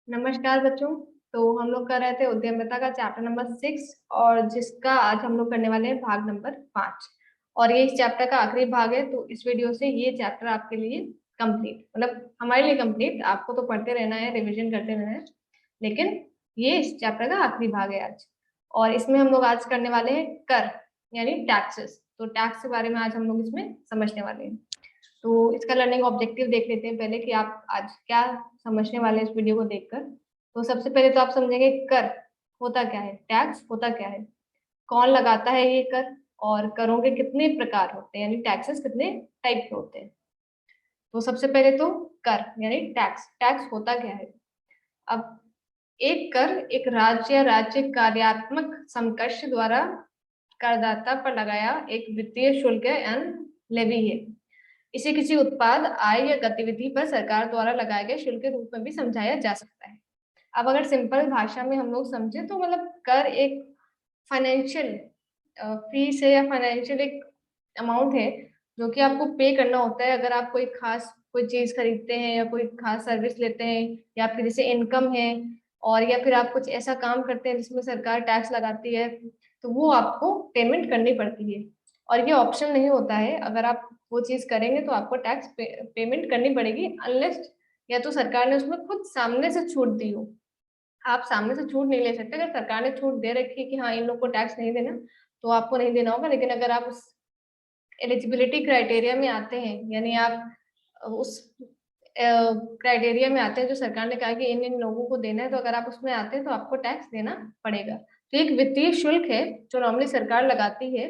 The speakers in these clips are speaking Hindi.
नमस्कार बच्चों। तो हम लोग कर रहे थे उद्यमिता का चैप्टर नंबर 6 और जिसका आज हम लोग करने वाले हैं भाग नंबर 5। और ये इस चैप्टर का आखिरी भाग है, तो इस वीडियो से ये चैप्टर आपके लिए कंप्लीट, मतलब हमारे लिए कंप्लीट। आपको तो पढ़ते रहना है, रिवीजन करते रहना है, लेकिन ये इस चैप्टर का आखिरी भाग है आज। और इसमें हम लोग आज करने वाले हैं कर, यानी टैक्सेस। तो टैक्स के बारे में आज हम लोग इसमें समझने वाले हैं। तो इसका लर्निंग ऑब्जेक्टिव देख लेते हैं पहले कि आप आज क्या समझने वाले हैं इस वीडियो को देखकर। तो सबसे पहले तो आप समझेंगे कर होता क्या है, टैक्स होता क्या है, कौन लगाता है ये कर, और करों के कितने प्रकार होते हैं, यानी टैक्सेस कितने टाइप के होते हैं। तो सबसे पहले तो कर यानी टैक्स, टैक्स होता क्या है। अब एक कर एक राज्य या राज्य कार्यात्मक समकक्ष द्वारा करदाता पर लगाया एक वित्तीय शुल्क लेवी है। इसे किसी उत्पाद, आय या गतिविधि पर सरकार द्वारा लगाए गए शुल्क के रूप में भी समझाया जा सकता है। अब अगर सिंपल भाषा में हम लोग समझे तो मतलब कर एक फाइनेंशियल फीस है या फाइनेंशियल एक अमाउंट है जो कि आपको पे करना होता है अगर आप कोई चीज खरीदते हैं या कोई खास सर्विस लेते हैं, या फिर जैसे इनकम है, और या फिर आप कुछ ऐसा काम करते हैं जिसमें सरकार टैक्स लगाती है, तो वो आपको पेमेंट करनी पड़ती है। और ये ऑप्शन नहीं होता है, अगर आप वो चीज करेंगे तो आपको टैक्स पेमेंट करनी पड़ेगी, अनलेस या तो सरकार ने उसमें खुद सामने से छूट दी हो। आप सामने से छूट नहीं ले सकते। अगर सरकार ने छूट दे रखी है कि हाँ इन लोग को टैक्स नहीं देना, तो आपको नहीं देना होगा। लेकिन अगर आप उस एलिजिबिलिटी क्राइटेरिया में आते हैं, यानी आप उस क्राइटेरिया में आते हैं जो सरकार ने कहा कि इन इन लोगों को देना है, तो अगर आप उसमें आते हैं तो आपको टैक्स देना पड़ेगा। तो एक वित्तीय शुल्क है जो नॉर्मली सरकार लगाती है,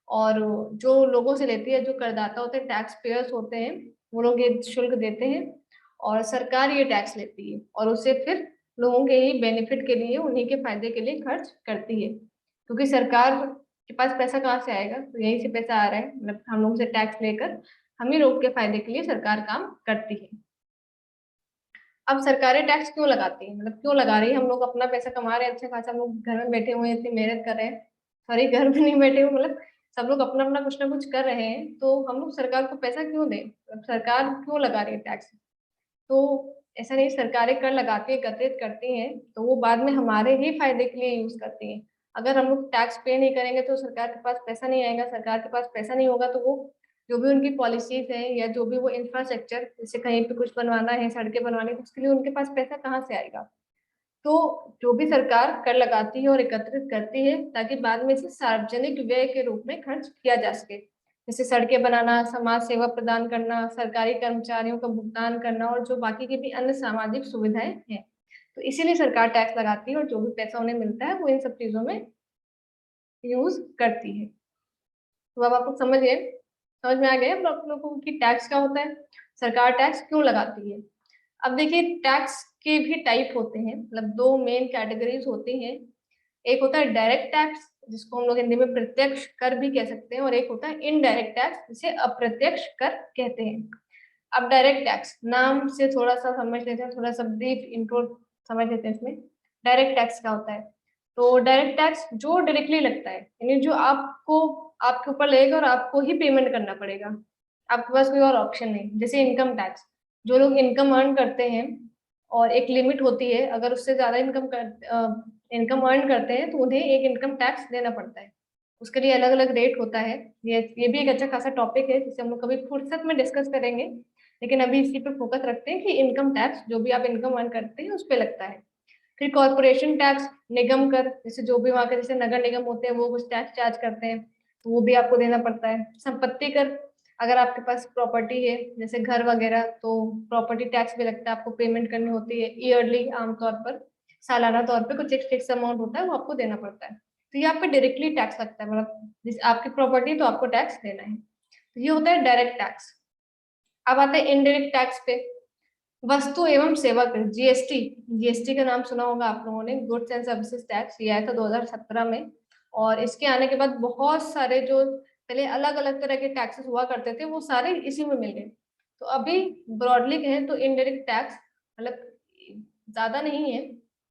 और जो लोगों से लेती है, जो करदाता होते हैं, टैक्स पेयर्स होते हैं, वो लोग ये शुल्क देते हैं और सरकार ये टैक्स लेती है और उसे फिर लोगों के ही बेनिफिट के लिए, उन्हीं के फायदे के लिए खर्च करती है। क्योंकि सरकार के पास पैसा कहाँ से आएगा, तो यहीं से पैसा आ रहा है, मतलब हम लोग से टैक्स लेकर हम ही लोग के फायदे के लिए सरकार काम करती है। अब सरकारें टैक्स क्यों लगाती है, मतलब क्यों लगा रही है। हम लोग अपना पैसा कमा रहे हैं अच्छा खासा, हम लोग घर में बैठे हुए हैं, इतनी मेहनत कर रहे हैं, सॉरी घर में नहीं बैठे हुए, मतलब सब लोग अपना अपना कुछ ना कुछ कर रहे हैं, तो हम लोग सरकार को पैसा क्यों दें, मतलब सरकार क्यों लगा रही है टैक्स। तो ऐसा नहीं, सरकारें कर लगाती है, एकत्रित करती हैं, तो वो बाद में हमारे ही फायदे के लिए यूज करती हैं। अगर हम लोग टैक्स पे नहीं करेंगे तो सरकार के पास पैसा नहीं आएगा, सरकार के पास पैसा नहीं होगा तो वो जो भी उनकी पॉलिसीज हैं या जो भी वो इंफ्रास्ट्रक्चर, जैसे कहीं पे कुछ बनवाना है, सड़कें बनवानी है, तो उसके लिए उनके पास पैसा कहाँ से आएगा। तो जो भी सरकार कर लगाती है और एकत्रित करती है ताकि बाद में इसे सार्वजनिक व्यय के रूप में खर्च किया जा सके, जैसे सड़कें बनाना, समाज सेवा प्रदान करना, सरकारी कर्मचारियों का भुगतान करना, और जो बाकी की भी अन्य सामाजिक सुविधाएं हैं। तो इसीलिए सरकार टैक्स लगाती है और जो भी पैसा उन्हें मिलता है वो इन सब चीजों में यूज करती है। तो अब आप लोग समझ गए, समझ में आ गया अब आप लोगों को कि टैक्स क्या होता है, सरकार टैक्स क्यों लगाती है। अब देखिए टैक्स के भी टाइप होते हैं, मतलब दो मेन कैटेगरीज होती हैं। एक होता है डायरेक्ट टैक्स, जिसको हम लोग हिंदी में प्रत्यक्ष कर भी कह सकते हैं, और एक होता है इनडायरेक्ट टैक्स, जिसे अप्रत्यक्ष कर कहते हैं। अब डायरेक्ट टैक्स नाम से थोड़ा सा समझ लेते हैं, थोड़ा सा ब्रीफ इंट्रो समझ लेते हैं इसमें। डायरेक्ट टैक्स क्या होता है, तो डायरेक्ट टैक्स जो डायरेक्टली लगता है, यानी जो आपको आपके ऊपर लगेगा और आपको ही पेमेंट करना पड़ेगा, आपके पास कोई और ऑप्शन नहीं। जैसे इनकम टैक्स, जो लोग इनकम अर्न करते हैं, और एक लिमिट होती है, अगर उससे ज्यादा इनकम अर्न करते हैं तो उन्हें एक इनकम टैक्स देना पड़ता है। उसके लिए अलग अलग रेट होता है। ये भी एक अच्छा खासा टॉपिक है जिसे हम लोग कभी फुर्सत में डिस्कस करेंगे, लेकिन अभी इसी पे फोकस रखते हैं कि इनकम टैक्स जो भी आप इनकम अर्न करते हैं उस पे लगता है। फिर कॉर्पोरेशन टैक्स, निगम कर, जैसे जो भी वहाँ के जैसे नगर निगम होते हैं वो कुछ टैक्स चार्ज करते हैं, तो वो भी आपको देना पड़ता है। संपत्ति कर, अगर आपके पास प्रॉपर्टी है जैसे घर वगैरह, तो प्रॉपर्टी टैक्स भी लगता है, आपको पेमेंट करनी होती है ईयरली, आमतौर पर सालाना तौर पे कुछ एक फिक्स अमाउंट होता है वो आपको देना पड़ता है। तो ये आप पे डायरेक्टली टैक्स लगता है, मतलब जिस आपकी प्रॉपर्टी तो आपको टैक्स देना है। तो ये होता है डायरेक्ट टैक्स। अब आते हैं इनडायरेक्ट टैक्स पे। वस्तु एवं सेवा कर, जीएसटी, जीएसटी का नाम सुना होगा आप लोगों ने, गुड्स एंड सर्विसेज टैक्स। ये आया था 2017 में, और इसके आने के बाद बहुत सारे जो पहले अलग अलग तरह के टैक्सेस हुआ करते थे वो सारे इसी में मिल गए। तो अभी ब्रॉडली कहें तो इनडायरेक्ट टैक्स मतलब ज्यादा नहीं है,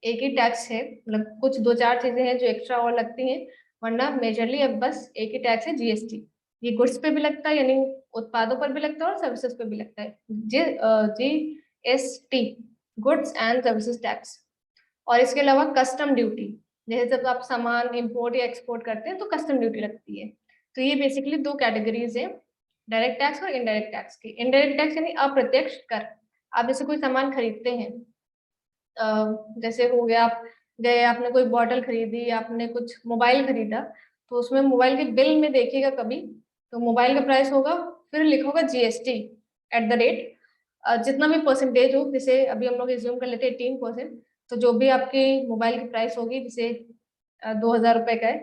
एक ही टैक्स है, मतलब कुछ दो चार चीजें हैं जो एक्स्ट्रा और लगती हैं, वरना मेजरली अब बस एक ही टैक्स है, जीएसटी। ये गुड्स पे भी लगता है, यानी उत्पादों पर भी लगता है, और सर्विसेज पे भी लगता है। जी, GST, goods and services tax, और इसके अलावा कस्टम ड्यूटी, जैसे जब आप सामान इंपोर्ट या एक्सपोर्ट करते हैं तो कस्टम ड्यूटी लगती है। तो ये बेसिकली दो कैटेगरीज है, डायरेक्ट टैक्स और इनडायरेक्ट टैक्स की। इनडायरेक्ट टैक्स यानी अप्रत्यक्ष कर। आप जैसे कोई सामान खरीदते हैं, जैसे हो गया आप गए, आपने कोई बॉटल खरीदी, आपने कुछ मोबाइल खरीदा, तो उसमें मोबाइल के बिल में देखिएगा कभी, तो मोबाइल का प्राइस होगा, फिर लिखा होगा जीएसटी एट द रेट जितना भी परसेंटेज हो, जैसे अभी हम लोग एज्यूम कर लेते हैं 18%, तो जो भी आपकी मोबाइल की प्राइस होगी, जैसे 2,000 रुपए का है,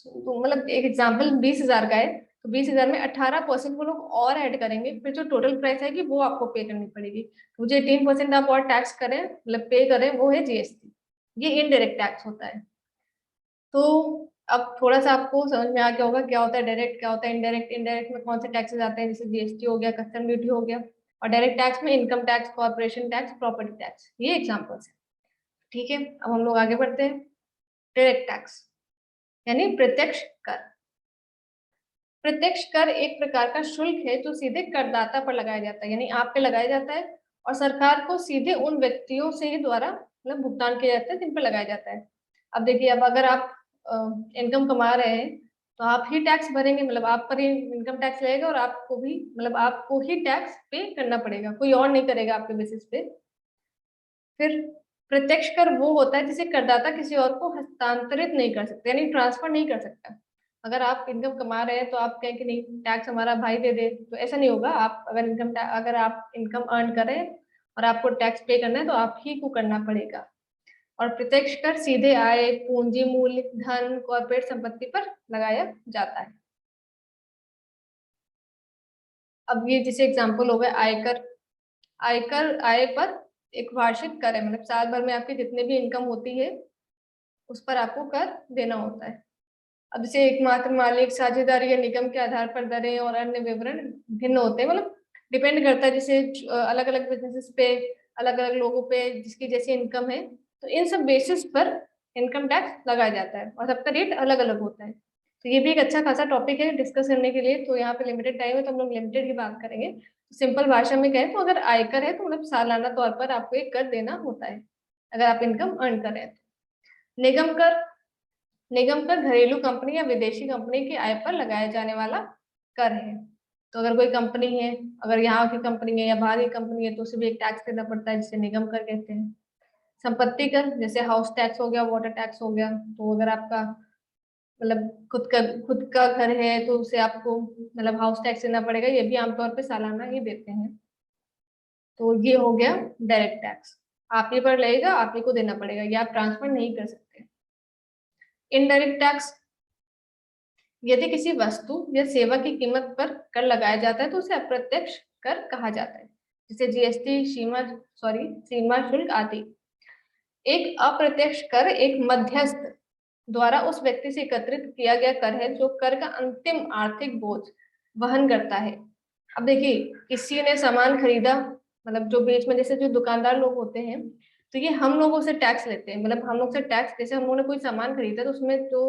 तो मतलब एक एग्जाम्पल 20,000 का है, तो 20,000 में 18% वो लोग और ऐड करेंगे, फिर जो टोटल प्राइस आएगी वो आपको पे करनी पड़ेगी। तो जो 18% आप और टैक्स करें, मतलब पे करें, वो है जीएसटी। ये इनडायरेक्ट टैक्स होता है। तो अब थोड़ा सा आपको समझ में आ गया होगा क्या होता है डायरेक्ट, क्या होता है इनडायरेक्ट। इनडायरेक्ट में कौन से टैक्सेस आते हैं, जैसे जीएसटी हो गया, कस्टम ड्यूटी हो गया, और डायरेक्ट टैक्स में income tax, corporation tax, property tax, ये एग्जाम्पल्स है। ठीक है, अब हम लोग आगे बढ़ते हैं। डायरेक्ट टैक्स यानी प्रत्यक्ष कर। प्रत्यक्ष कर एक प्रकार का शुल्क है जो सीधे करदाता पर लगाया जाता है, यानी आप पे लगाया जाता है, और सरकार को सीधे उन व्यक्तियों से ही द्वारा मतलब भुगतान किया जाता है जिन पर लगाया जाता है। अब देखिए, अब अगर आप इनकम कमा रहे हैं तो आप ही टैक्स भरेंगे, मतलब आप पर ही इनकम टैक्स लगेगा, और आपको भी मतलब आपको ही टैक्स पे करना पड़ेगा, कोई और नहीं करेगा आपके बेसिस पे। फिर प्रत्यक्ष कर वो होता है जिसे करदाता किसी और को हस्तांतरित नहीं कर सकते, यानी ट्रांसफर नहीं कर सकता। अगर आप इनकम कमा रहे हैं तो आप कहें कि नहीं टैक्स हमारा भाई दे दे, तो ऐसा नहीं होगा। आप अगर आप इनकम अर्न करें और आपको टैक्स पे करना है तो आप ही को करना पड़ेगा। और प्रत्यक्ष कर सीधे आय, पूंजी मूल्य, धन, कॉर्पोरेट संपत्ति पर लगाया जाता है। अब ये जैसे एग्जांपल हो गया आयकर। आयकर आय पर एक वार्षिक कर है, मतलब साल भर में आपकी जितने भी इनकम होती है उस पर आपको कर देना होता है। अब जैसे एकमात्र मालिक, साझेदारी या निगम के आधार पर दरें और अन्य विवरण भिन्न होते हैं, मतलब डिपेंड करता है, जैसे अलग अलग बिजनेसेस पे, अलग अलग लोगों पे जिसकी जैसी इनकम है, तो इन सब बेसिस पर इनकम टैक्स लगाया जाता है, और सबका रेट अलग अलग होता है। तो ये भी एक अच्छा खासा टॉपिक है डिस्कस करने के लिए। तो यहाँ पे लिमिटेड टाइम है तो हम लोग लिमिटेड की बात करेंगे। तो सिंपल भाषा में कहें तो अगर आयकर है तो मतलब सालाना तौर पर आपको एक कर देना होता है अगर आप इनकम अर्न कर रहे हैं। निगम कर, निगम कर घरेलू कंपनी या विदेशी कंपनी की आय पर लगाया जाने वाला कर है। तो अगर कोई कंपनी है, अगर यहाँ की कंपनी है या बाहर की कंपनी है, तो उसे भी एक टैक्स देना पड़ता है जिसे निगम कर कहते हैं। संपत्ति कर, जैसे हाउस टैक्स हो गया, वाटर टैक्स हो गया। तो अगर आपका मतलब खुद का घर है तो उसे आपको मतलब हाउस टैक्स देना पड़ेगा, ये भी आमतौर पे सालाना ही देते हैं। तो ये हो गया डायरेक्ट टैक्स, आप ही पर लगेगा, आप ही को देना पड़ेगा, ये आप ट्रांसफर नहीं कर सकते। इनडायरेक्ट टैक्स, यदि किसी वस्तु या सेवा की कीमत पर कर लगाया जाता है तो उसे अप्रत्यक्ष कर कहा जाता है, जैसे जीएसटी, सीमा शुल्क आदि। एक अप्रत्यक्ष कर एक मध्यस्थ द्वारा उस व्यक्ति से एकत्रित किया गया कर है जो कर का अंतिम आर्थिक बोझ वहन करता है। अब देखिए, किसी ने सामान खरीदा, मतलब जो बीच में जैसे जो दुकानदार लोग होते हैं, तो ये हम लोगों से टैक्स लेते हैं, मतलब हम लोग से टैक्स, जैसे हम लोगों ने कोई सामान खरीदा तो उसमें जो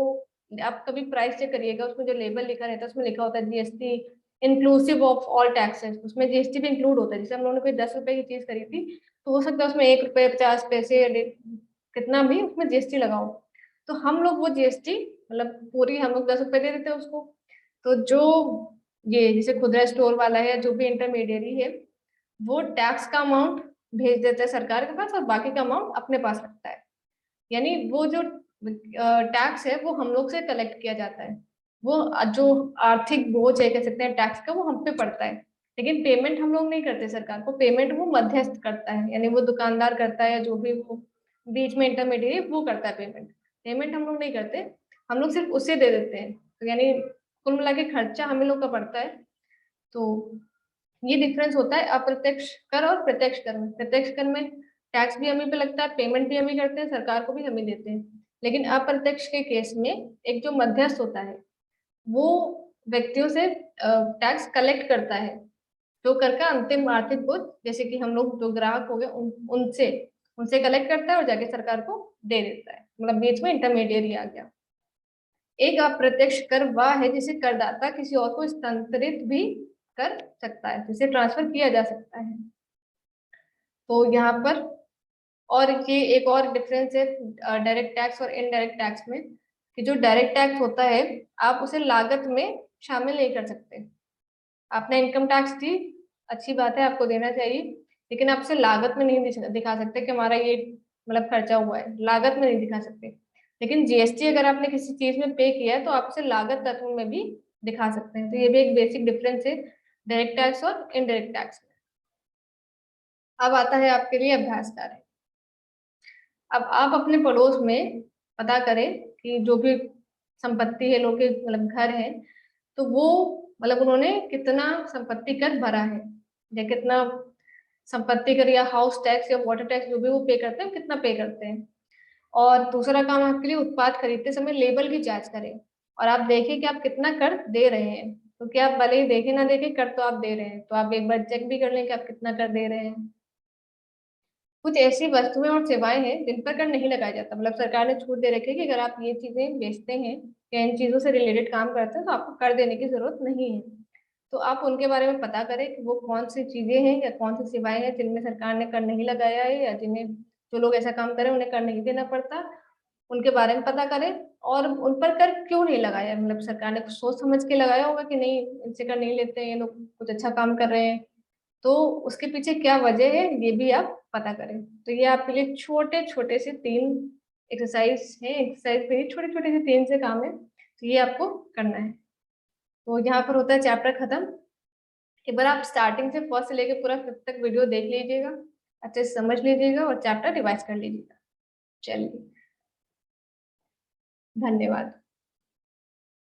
आप कभी प्राइस चेक करिएगा, उसमें जो लेबल लिखा रहता है उसमें लिखा होता है GST inclusive of all taxes, उसमें जीएसटी भी इंक्लूड होता है। जैसे हम लोगों ने कोई 10 रुपए की चीज खरीदी तो हो सकता है उसमें 1 रुपए 50 पैसे कितना भी उसमें जीएसटी लगाओ, तो हम लोग वो जीएसटी मतलब पूरी हम लोग 10 रुपए दे देते हैं उसको। तो जो ये जैसे खुदरा स्टोर वाला है या जो भी इंटरमीडियरी है, वो टैक्स का अमाउंट भेज देता है सरकार के पास और बाकी का अमाउंट अपने पास रखता है। यानी वो जो टैक्स है वो हम लोग से कलेक्ट किया जाता है, वो जो आर्थिक बोझ है कह सकते हैं टैक्स का, वो हम पे पड़ता है। लेकिन पेमेंट हम लोग नहीं करते सरकार को, पेमेंट वो मध्यस्थ करता है, यानी वो दुकानदार करता है या जो भी वो बीच में इंटरमीडिएट वो करता है पेमेंट। पेमेंट हम लोग नहीं करते, हम लोग सिर्फ उसे दे देते हैं। तो यानी कुल मिला के खर्चा हमें लोग का पड़ता है। तो ये डिफरेंस होता है अप्रत्यक्ष कर और प्रत्यक्ष कर में। प्रत्यक्ष कर में टैक्स भी हमें पे लगता है, पेमेंट भी हम ही करते हैं, सरकार को भी हम ही देते हैं। लेकिन अप्रत्यक्ष के केस में एक जो मध्यस्थ होता है वो व्यक्तियों से टैक्स कलेक्ट करता है, जो कर का अंतिम आर्थिक बोझ, जैसे कि हम लोग जो ग्राहक हो गए उनसे उनसे कलेक्ट करता है और जाके सरकार को दे देता है, मतलब बीच में इंटरमीडिएरी आ गया। एक अप्रत्यक्ष कर वह है जिसे करदाता किसी और को स्थानांतरित भी कर सकता है, जिसे ट्रांसफर किया जा सकता है। तो यहाँ पर और ये एक और डिफरेंस है डायरेक्ट टैक्स और इनडायरेक्ट टैक्स में, कि जो डायरेक्ट टैक्स होता है आप उसे लागत में शामिल नहीं कर सकते। आपने इनकम टैक्स दी, अच्छी बात है, आपको देना चाहिए, लेकिन आप उसे लागत में नहीं दिखा सकते कि हमारा ये मतलब खर्चा हुआ है, लागत में नहीं दिखा सकते। लेकिन जीएसटी अगर आपने किसी चीज में पे किया है तो आप उसे लागत तत्व में भी दिखा सकते हैं। तो ये भी एक बेसिक डिफरेंस है डायरेक्ट टैक्स और इनडायरेक्ट टैक्स में। अब आता है आपके लिए अभ्यास कार्य। अब आप अपने पड़ोस में पता करें कि जो भी संपत्ति है, लोग के मतलब घर है, तो वो मतलब उन्होंने कितना संपत्ति कर भरा है, या कितना संपत्ति कर या हाउस टैक्स या वाटर टैक्स जो भी वो पे करते हैं, कितना पे करते हैं। और दूसरा काम आपके लिए उत्पाद खरीदते समय लेबल की जांच करें और आप देखें कि आप कितना कर दे रहे हैं। तो क्या आप भले ही देखे ना देखे, कर तो आप दे रहे हैं, तो आप एक बार चेक भी कर लें कि आप कितना कर दे रहे हैं। कुछ ऐसी वस्तुएं और सेवाएं हैं जिन पर कर नहीं लगाया जाता, मतलब सरकार ने छूट दे रखी है कि अगर आप ये चीजें बेचते हैं या इन चीजों से रिलेटेड काम करते हैं तो आपको कर देने की जरूरत नहीं है। तो आप उनके बारे में पता करें कि वो कौन सी चीजें हैं या कौन सी सेवाएं हैं जिनमें सरकार ने कर नहीं लगाया है, या जिन्हें जो लोग ऐसा काम करें उन्हें कर नहीं देना पड़ता, उनके बारे में पता करें। और उन पर कर क्यों नहीं लगाया, मतलब सरकार ने कुछ सोच समझ के लगाया होगा कि नहीं इनसे कर नहीं लेते हैं, ये लोग कुछ अच्छा काम कर रहे हैं, तो उसके पीछे क्या वजह है ये भी आप पता करें। तो ये आपके लिए छोटे छोटे से 3 एक्सरसाइज है, एक्सरसाइज पे छोटे छोटे से 3 से काम है, तो ये आपको करना है। तो यहाँ पर होता है चैप्टर खत्म। एक बार आप स्टार्टिंग से फर्स्ट से लेके पूरा 5th तक वीडियो देख लीजिएगा, अच्छे से समझ लीजिएगा और चैप्टर रिवाइज कर लीजिएगा। चलिए, धन्यवाद।